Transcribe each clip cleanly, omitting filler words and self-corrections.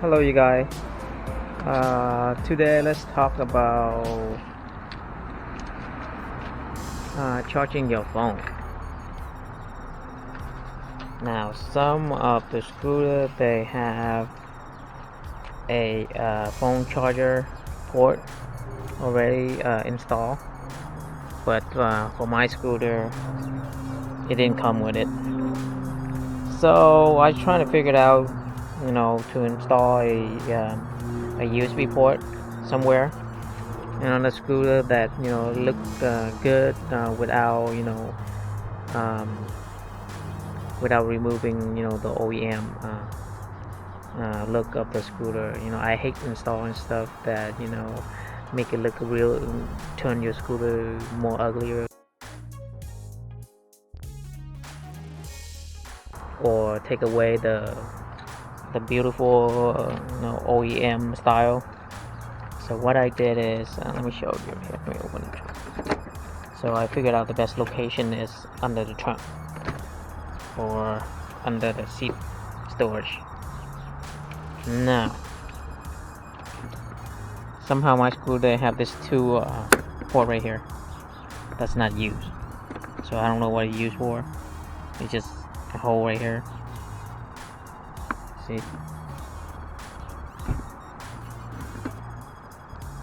Hello, you guys. Today let's talk about charging your phone. Now, some of the scooters they have a phone charger port already installed, but for my scooter, it didn't come with it. So I was trying to figure it out, to install a USB port somewhere and on a scooter that looked good um, without removing the OEM look of the scooter. I hate installing stuff that make it look real, turn your scooter more uglier, or take away the beautiful OEM style. So what I did is, let me show you here. Let me open it. So I figured out the best location is under the trunk or under the seat storage. Now, somehow my scooter have this two port right here that's not used. So I don't know what it's used for. It's just a hole right here. See?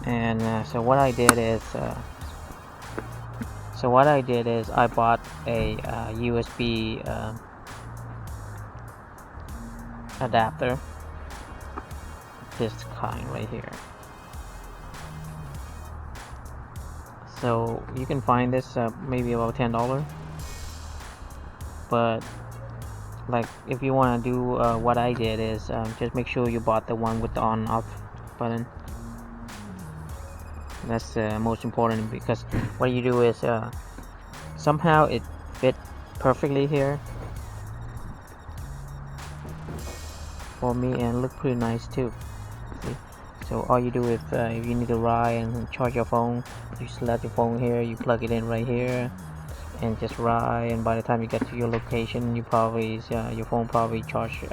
And so what I did is I bought a USB adapter, this kind right here. So you can find this maybe about $10, but like if you want to do what I did is just make sure you bought the one with the on-off button. That's most important, because what you do is somehow it fit perfectly here for me and look pretty nice too. See? So all you do is if you need to ride and charge your phone, you select your phone here, you plug it in right here and just ride, and by the time you get to your location, you probably your phone probably charged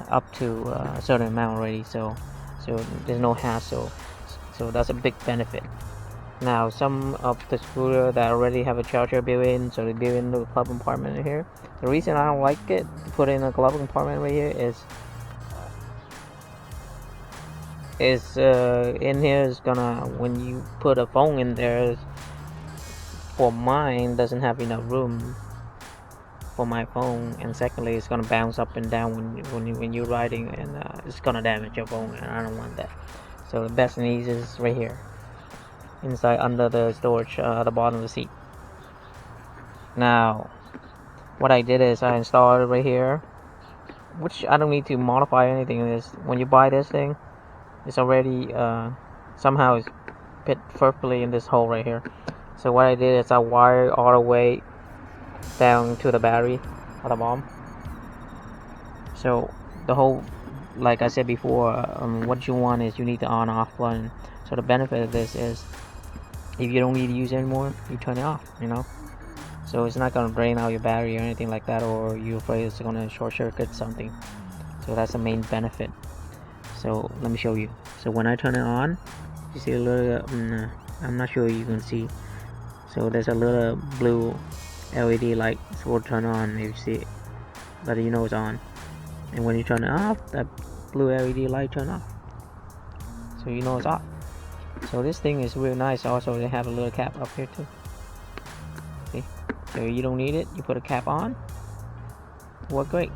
up to a certain amount already, so there's no hassle. So that's a big benefit. Now, some of the scooters that already have a charger built in, so they built in the glove compartment in here. The reason I don't like it to put in a glove compartment right here is in here is gonna, when you put a phone in there, for mine doesn't have enough room for my phone, and secondly it's gonna bounce up and down when you're riding, and it's gonna damage your phone, and I don't want that. So the best and easiest is right here, inside under the storage at the bottom of the seat. Now, what I did is I installed it right here, which I don't need to modify anything. Is when you buy this thing, it's already somehow it's fit perfectly in this hole right here. So what I did is I wired all the way down to the battery at the bottom. So the whole, like I said before, what you want is you need the on-off button. So the benefit of this is if you don't need to use it anymore, you turn it off, so it's not going to drain out your battery or anything like that, or you're afraid it's going to short circuit something. So that's the main benefit. So let me show you. So when I turn it on, you see a little I'm not sure you can see, so there's a little blue LED light, so we'll turn on if you see it, but it's on. And when you turn it off, that blue LED light turn off, so it's off. So this thing is really nice. Also, they have a little cap up here too. See? So you don't need it, you put a cap on, work great.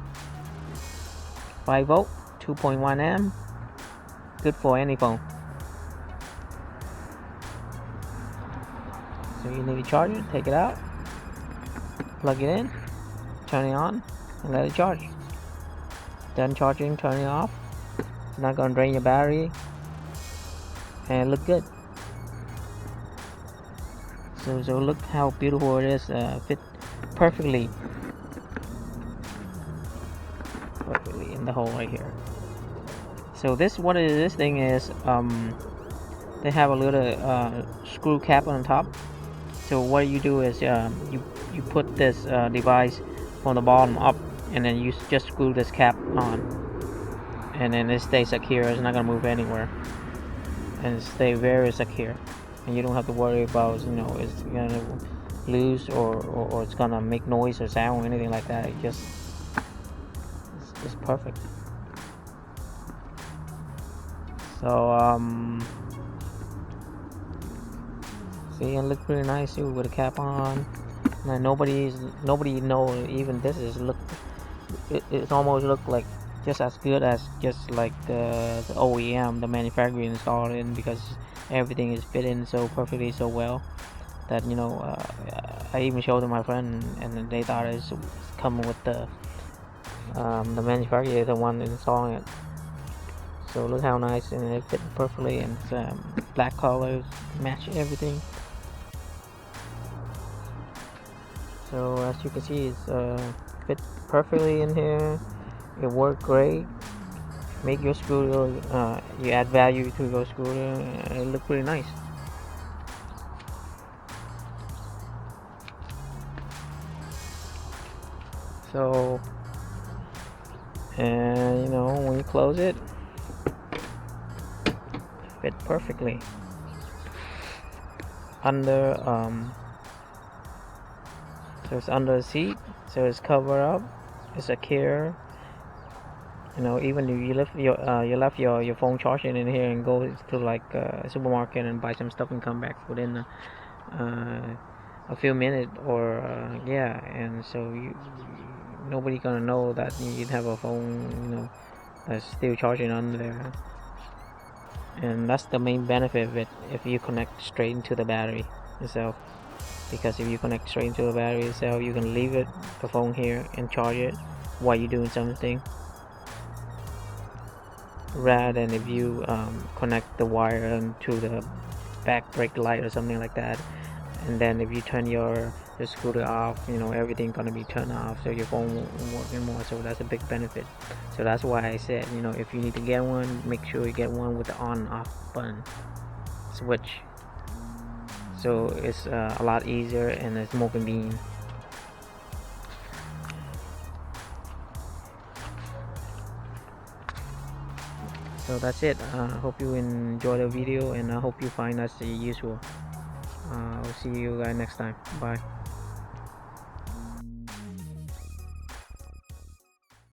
5 volt, 2.1 amp, good for any phone. So you need to charge it, take it out, plug it in, turn it on, and let it charge. Done charging, turn it off. It's not going to drain your battery, and look good. So look how beautiful it is. Fit perfectly in the hole right here. So this thing is, they have a little screw cap on top. So what you do is you put this device from the bottom up, and then you just screw this cap on. and then it stays secure. It's not gonna move anywhere, and stay very secure, and you don't have to worry about, you know, it's gonna lose or it's gonna make noise or sound or anything like that. It just it's perfect. So see, it look pretty nice too with a cap on. Now nobody know even this is look. It's almost look like just as good as just like the OEM, the manufacturer installed in, because everything is fitting so perfectly, so well that, you know, I even showed to my friend and they thought it's coming with the manufacturer, the one installing it. So look how nice, and it fit perfectly, and it's, black colors match everything. So as you can see, it's fit perfectly in here. It worked great. Make your scooter, you add value to your scooter. It look pretty nice. So, and you know, when you close it, fit perfectly under so it's under the seat, so it's covered up, it's secure. You know, even if you left your phone charging in here and go to like a supermarket and buy some stuff and come back within a few minutes, or yeah, and so nobody gonna know that you have a phone, you know, that's still charging under there. And that's the main benefit of it if you connect straight into the battery itself. Because if you connect straight into the battery itself, you can leave the phone here and charge it while you're doing something, rather than if you connect the wire into the back brake light or something like that, and then if you turn your scooter off, you know, everything's gonna be turned off, so your phone won't work anymore. So that's a big benefit. So that's why I said, you know, if you need to get one, make sure you get one with the on and off button switch, so it's a lot easier and it's more convenient. So that's it. Hope you enjoy the video, and I hope you find us useful. I'll see you guys next time. Bye.